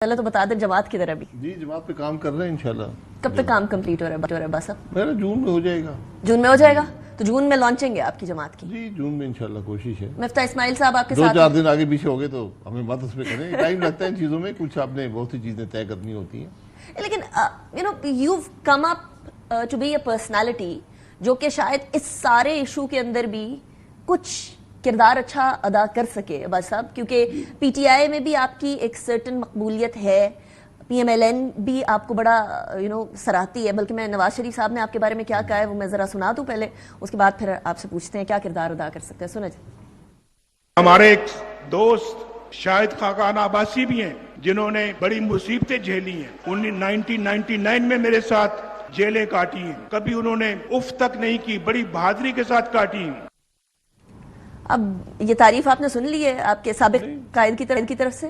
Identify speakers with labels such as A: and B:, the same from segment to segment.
A: पहले तो बता दें जमात की तरह भी
B: जी जमात पे काम कर रहे हैं इंशाल्लाह।
A: कब तक काम कंप्लीट हो रहा है बस? अब
B: मेरा जून में हो जाएगा।
A: जून में हो जाएगा तो जून में लॉन्चिंग है आपकी जमात की?
B: जी जून में इंशाल्लाह कोशिश है।
A: मिफ्ता इस्माइल साहब आपके
B: दो
A: साथ
B: चार दिन आगे पीछे हो गए तो हमें बात उसमें करें। टाइम लगता है इन चीज़ों में, कुछ आपने बहुत सी चीज़ें तय करनी होती हैं।
A: लेकिन you know you come up to be a personality जो कि शायद इस सारे इशू के अंदर भी कुछ किरदार अच्छा अदा कर सके अब्बास साहब, क्योंकि पीटीआई में भी आपकी एक सर्टन मकबूलियत है, पीएमएलएन भी आपको बड़ा सराहती है। बल्कि मैं नवाज शरीफ साहब ने आपके बारे में क्या कहा है वो मैं जरा सुना दूं पहले, उसके बाद फिर आपसे पूछते हैं क्या किरदार अदा कर सकते हैं। सुने
C: हमारे एक दोस्त शाहिद खाकान आबासी भी हैं जिन्होंने बड़ी मुसीबतें झेली हैं। 1999 में मेरे साथ जेलें काटी हैं, कभी उन्होंने उफ तक नहीं की, बड़ी बहादुरी के साथ काटी हैं।
A: अब ये तारीफ आपने सुन ली है आपके साबिक कायद की तरफ से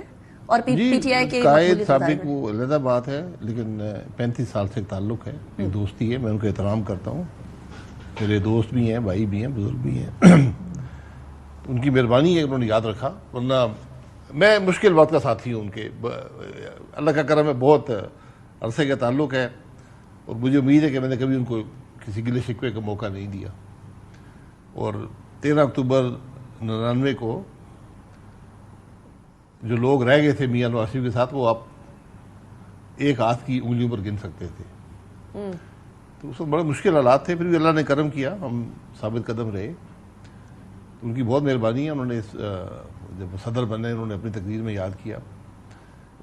A: और पीटीआई के
B: कायद साबिक वो अलग बात है, लेकिन 35 साल से ताल्लुक है, एक दोस्ती है, मैं उनका एहतराम करता हूँ। मेरे दोस्त भी हैं, भाई भी हैं, बुजुर्ग भी हैं। उनकी मेहरबानी है उन्होंने याद रखा, वरना मैं मुश्किल वक्त का साथी हूँ उनके। अल्लाह का करम है, बहुत अरसे का ताल्लुक है और मुझे उम्मीद है कि मैंने कभी उनको किसी गिले शिकवे का मौका नहीं दिया। और 13 अक्टूबर 99 को जो लोग रह गए थे मियां नवाज शरीफ के साथ, वो आप एक हाथ की उंगलियों पर गिन सकते थे। तो उस वक्त बड़े मुश्किल हालात थे, फिर भी अल्लाह ने करम किया, हम साबित कदम रहे। तो उनकी बहुत मेहरबानी है, उन्होंने जब सदर बने उन्होंने अपनी तकरीर में याद किया।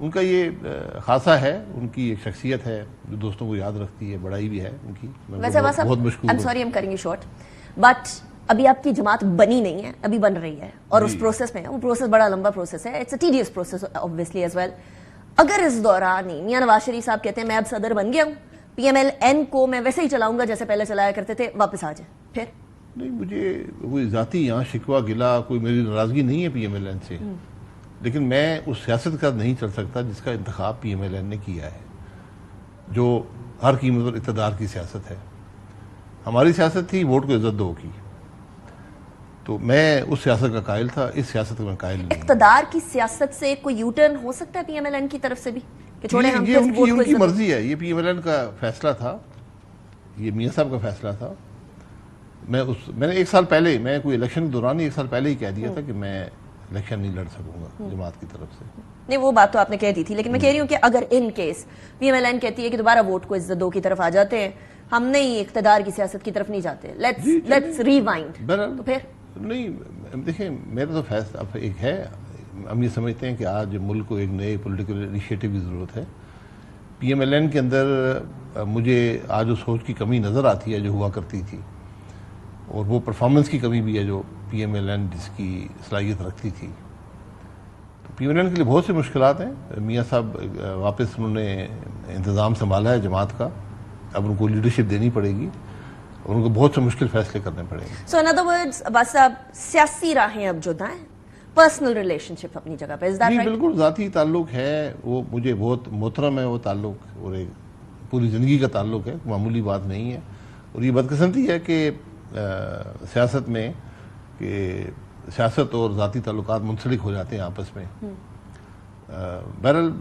B: उनका ये खासा है, उनकी एक शख्सियत है जो दोस्तों को याद रखती है, बड़ाई भी है उनकी।
A: वैसे बहुत मशकूर हूं। Sorry I am cutting you short, but अभी आपकी जमात बनी नहीं है, अभी बन रही है और उस प्रोसेस में है। वो प्रोसेस बड़ा लंबा प्रोसेस है, it's a tedious process obviously as well. अगर इस दौरान ही मियां नवाज शरीफ साहब कहते हैं मैं अब सदर बन गया हूं, पीएमएलएन को मैं वैसे ही चलाऊंगा जैसे पहले चलाया करते थे, वापस आ जाए, फिर?
B: नहीं, मुझे कोई जाती यहाँ शिकवा गिला, कोई मेरी नाराजगी नहीं है पीएमएलएन से, लेकिन मैं उस सियासत का नहीं चल सकता जिसका इंतखाब पीएमएलएन ने किया है, जो हर कीमत पर इक़्तिदार की सियासत है। हमारी सियासत थी वोट को इज्जत दो की, तो मैं उस सियासत का कायल था, इस सियासत का मैं कायल नहीं।
A: इक़्तिदार की सियासत से कोई यू टर्न हो सकता है पीएमएलएन की तरफ से भी कि छोड़े हम
B: ये उनकी मर्जी है, ये पीएमएलएन का फैसला था, ये मियां साहब का फैसला था। मैंने एक साल पहले, मैं कोई इलेक्शन के दौरान ही एक साल पहले ही कह दिया था कि मैं इलेक्शन नहीं लड़ सकूंगा जमात की तरफ से।
A: नहीं, वो बात तो आपने कह दी थी, लेकिन मैं कह रही हूँ कि अगर इन केस पीएमएलएन कहती है कि दोबारा वोट को इज्जत दो की तरफ आ जाते हैं, हम नहीं इक़्तिदार की सियासत की तरफ नहीं जाते, लेट्स रिवाइंड, तो फिर?
B: नहीं देखिए, मेरा तो फैसला अब एक है, हम ये समझते हैं कि आज मुल्क को एक नए पॉलिटिकल इनिशिएटिव की ज़रूरत है। पीएमएलएन के अंदर मुझे आज उस सोच की कमी नज़र आती है जो हुआ करती थी, और वो परफॉर्मेंस की कमी भी है जो पीएमएलएन जिसकी सलाहियत रखती थी। तो पीएमएलएन के लिए बहुत सी मुश्किलात हैं। मियां साहब वापस उन्होंने इंतज़ाम संभाला है जमात का, अब उनको लीडरशिप देनी पड़ेगी और उनको बहुत से मुश्किल फैसले करने पड़ेंगे।
A: सो इन अदर वर्ड्स अब्बास साहब, सियासी राहें अब जुदा हैं, पर्सनल रिलेशनशिप अपनी जगह पे, इज दैट राइट?
B: बिल्कुल, ज़ाती ताल्लुक है, वो मुझे बहुत मोहतरम है वो ताल्लुक, और एक पूरी ज़िंदगी का ताल्लुक है, मामूली बात नहीं है। और ये बदकिस्मती है कि सियासत में कि सियासत और ज़ाती ताल्लुकात मुंसलिक हो जाते हैं आपस में। बहरहाल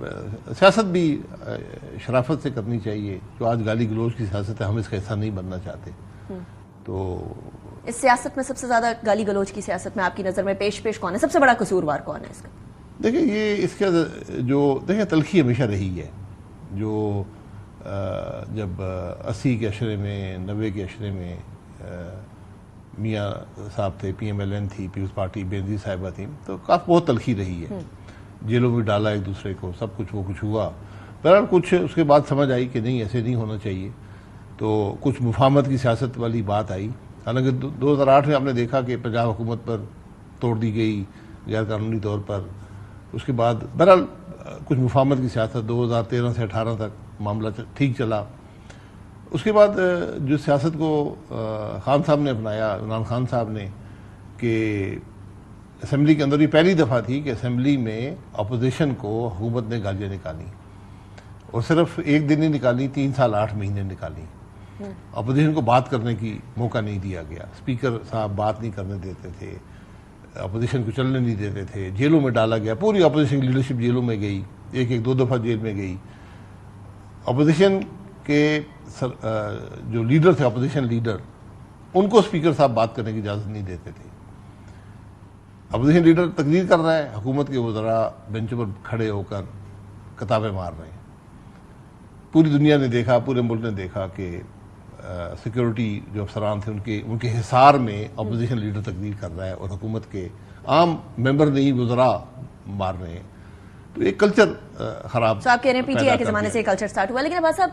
B: सियासत भी शराफत से करनी चाहिए। जो आज गाली गलौज की सियासत है, हम इसका हिस्सा नहीं बनना चाहते। तो
A: इस सियासत में सबसे ज्यादा गाली गलौज की सियासत में आपकी नजर में पेश कौन है, सबसे बड़ा कसूरवार कौन है इसका?
B: देखिए, ये इसका जो देखिए तलखी हमेशा रही है, जो जब 80 के अशरे में, 90 के अशरे में मियाँ साहब थे, पीएमएलएन थी, पीपल्स पार्टी बेनजीर साहिबा थी, तो काफ़ी बहुत तलखी रही है। जेलों में डाला एक दूसरे को, सब कुछ वो कुछ हुआ। बहरहाल कुछ उसके बाद समझ आई कि नहीं, ऐसे नहीं होना चाहिए, तो कुछ मुफाहमत की सियासत वाली बात आई। हालांकि 2008 में आपने देखा कि पंजाब हुकूमत पर तोड़ दी गई गैर कानूनी तौर पर। उसके बाद बहरहाल कुछ मुफाहमत की सियासत 2013 से 18 तक मामला ठीक चला। उसके बाद जो सियासत को खान साहब ने अपनाया, इमरान खान साहब ने, कि असेंबली के अंदर ये पहली दफ़ा थी कि असेंबली में अपोजिशन को हुकूमत ने गालियाँ निकाली, और सिर्फ एक दिन ही निकाली, 3 साल 8 महीने निकाली। अपोजिशन को बात करने की मौका नहीं दिया गया, स्पीकर साहब बात नहीं करने देते थे, अपोजिशन को चलने नहीं देते थे, जेलों में डाला गया, पूरी अपोजिशन की लीडरशिप जेलों में गई। एक एक 2 दफ़ा जेल में गई। अपोजिशन के जो लीडर थे, अपोजिशन लीडर, उनको स्पीकर साहब बात करने की इजाज़त नहीं देते थे। अपोजिशन लीडर तकरीर कर रहा है, हुकूमत के वज़रा बेंचों पर खड़े होकर किताबें मार रहे हैं। पूरी दुनिया ने देखा, पूरे मुल्क ने देखा कि सिक्योरिटी जो अफसरान थे उनके हिसार में अपोजिशन लीडर तकरीर कर रहा है और हुकूमत के आम मेंबर नहीं वज़रा मार रहे हैं। तो एक कल्चर ख़राब।
A: तो आप कह रहे हैं पीटीआई के ज़माने से कल्चर स्टार्ट हुआ, लेकिन अब्बास साहब